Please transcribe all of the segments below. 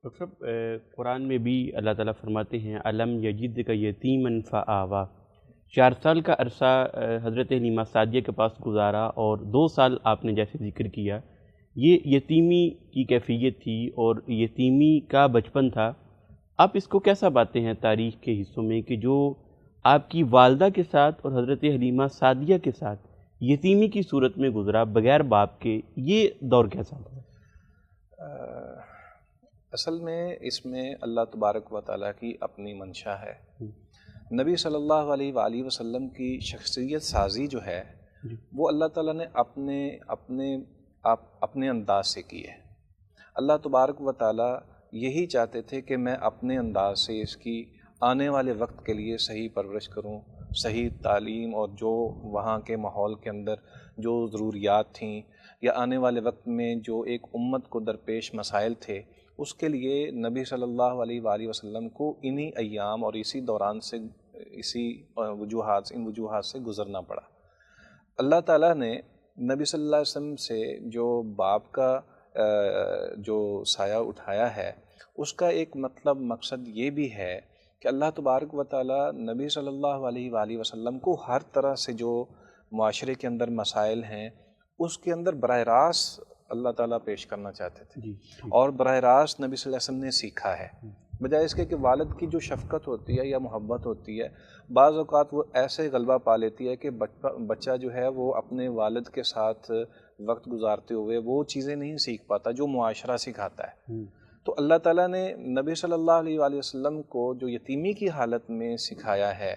Doctor صاحب قرآن میں بھی اللہ تعالیٰ فرماتے ہیں علم یجد کا یتیمن فآوا، 4 سال کا عرصہ حضرت حلیمہ سعدیہ کے پاس گزارا اور 2 سال آپ نے جیسے ذکر کیا یہ یتیمی کی کیفیت تھی اور یتیمی کا بچپن تھا۔ آپ اس کو کیسا پاتے ہیں تاریخ کے حصوں میں کہ جو آپ کی والدہ کے ساتھ اور حضرت حلیمہ سعدیہ کے ساتھ یتیمی کی صورت میں گزرا بغیر باپ کے، یہ دور کیسا تھا؟ اصل میں اس میں اللہ تبارک و تعالیٰ کی اپنی منشا ہے۔ نبی صلی اللہ علیہ وآلہ وسلم کی شخصیت سازی جو ہے وہ اللہ تعالیٰ نے اپنے انداز سے کی ہے۔ اللہ تبارک و تعالیٰ یہی چاہتے تھے کہ میں اپنے انداز سے اس کی آنے والے وقت کے لیے صحیح پرورش کروں، صحیح تعلیم، اور جو وہاں کے ماحول کے اندر جو ضروریات تھیں یا آنے والے وقت میں جو ایک امت کو درپیش مسائل تھے، اس کے لیے نبی صلی اللہ علیہ وآلہ وسلم کو انہی ایام اور اسی دوران سے ان وجوہات سے گزرنا پڑا۔ اللہ تعالیٰ نے نبی صلی اللہ علیہ وسلم سے جو باپ کا جو سایہ اٹھایا ہے، اس کا ایک مقصد یہ بھی ہے کہ اللہ تبارک و تعالیٰ نبی صلی اللہ علیہ وآلہ وسلم کو ہر طرح سے جو معاشرے کے اندر مسائل ہیں اس کے اندر براہ راست اللہ تعالیٰ پیش کرنا چاہتے تھے، اور براہ راست نبی صلی اللہ علیہ وسلم نے سیکھا ہے، بجائے اس کے کہ والد کی جو شفقت ہوتی ہے یا محبت ہوتی ہے بعض اوقات وہ ایسے غلبہ پا لیتی ہے کہ بچہ جو ہے وہ اپنے والد کے ساتھ وقت گزارتے ہوئے وہ چیزیں نہیں سیکھ پاتا جو معاشرہ سکھاتا ہے۔ تو اللہ تعالیٰ نے نبی صلی اللہ علیہ وآلہ وسلم کو جو یتیمی کی حالت میں سکھایا ہے،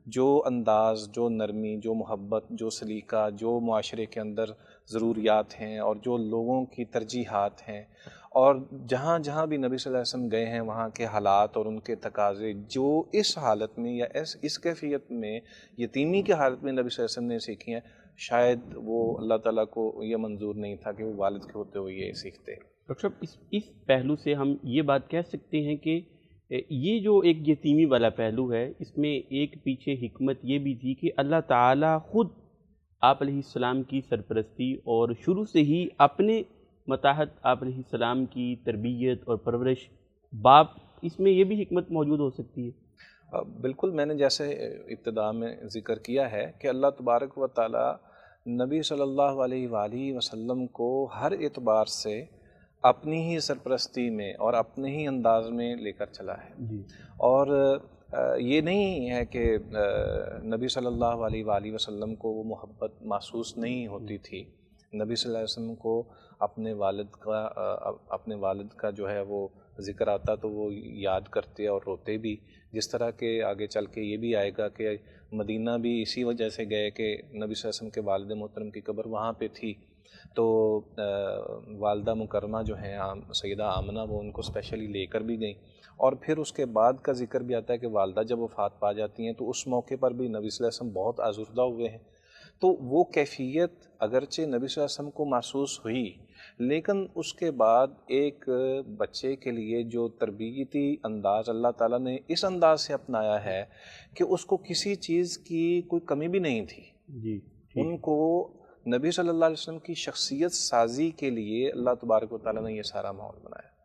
جو انداز، جو نرمی، جو محبت، جو سلیقہ، جو معاشرے کے اندر ضروریات ہیں اور جو لوگوں کی ترجیحات ہیں، اور جہاں جہاں بھی نبی صلی اللہ علیہ وسلم گئے ہیں وہاں کے حالات اور ان کے تقاضے جو اس حالت میں یا اس کیفیت میں یتیمی کی حالت میں نبی صلی اللہ علیہ وسلم نے سیکھی ہیں، شاید وہ اللہ تعالیٰ کو یہ منظور نہیں تھا کہ وہ والد کے ہوتے ہوئے یہ سیکھتے۔ ڈاکٹر صاحب اس پہلو سے ہم یہ بات کہہ سکتے ہیں کہ یہ جو ایک یتیمی والا پہلو ہے اس میں ایک پیچھے حکمت یہ بھی تھی کہ اللہ تعالیٰ خود آپ علیہ السلام کی سرپرستی اور شروع سے ہی اپنے متاحت آپ علیہ السلام کی تربیت اور پرورش باپ، اس میں یہ بھی حکمت موجود ہو سکتی ہے۔ بالکل، میں نے جیسے ابتدا میں ذکر کیا ہے کہ اللہ تبارک و تعالیٰ نبی صلی اللہ علیہ وآلہ وسلم کو ہر اعتبار سے اپنی ہی سرپرستی میں اور اپنے ہی انداز میں لے کر چلا ہے، اور یہ نہیں ہے کہ نبی صلی اللہ علیہ وآلہ وسلم کو وہ محبت محسوس نہیں ہوتی تھی۔ نبی صلی اللہ علیہ وسلم کو اپنے والد کا جو ہے وہ ذکر آتا تو وہ یاد کرتے اور روتے بھی، جس طرح کہ آگے چل کے یہ بھی آئے گا کہ مدینہ بھی اسی وجہ سے گئے کہ نبی صلی اللہ علیہ وسلم کے والد محترم کی قبر وہاں پہ تھی، تو والدہ مکرمہ جو ہیں سیدہ آمنہ وہ ان کو اسپیشلی لے کر بھی گئیں، اور پھر اس کے بعد کا ذکر بھی آتا ہے کہ والدہ جب وفات پا جاتی ہیں تو اس موقع پر بھی نبی صلی اللہ علیہ وسلم بہت آزردہ ہوئے ہیں۔ تو وہ کیفیت اگرچہ نبی صلی اللہ علیہ وسلم کو محسوس ہوئی، لیکن اس کے بعد ایک بچے کے لیے جو تربیتی انداز اللہ تعالیٰ نے اس انداز سے اپنایا ہے کہ اس کو کسی چیز کی کوئی کمی بھی نہیں تھی۔ ان کو نبی صلی اللہ علیہ وسلم کی شخصیت سازی کے لیے اللہ تبارک و تعالیٰ نے یہ سارا ماحول بنایا۔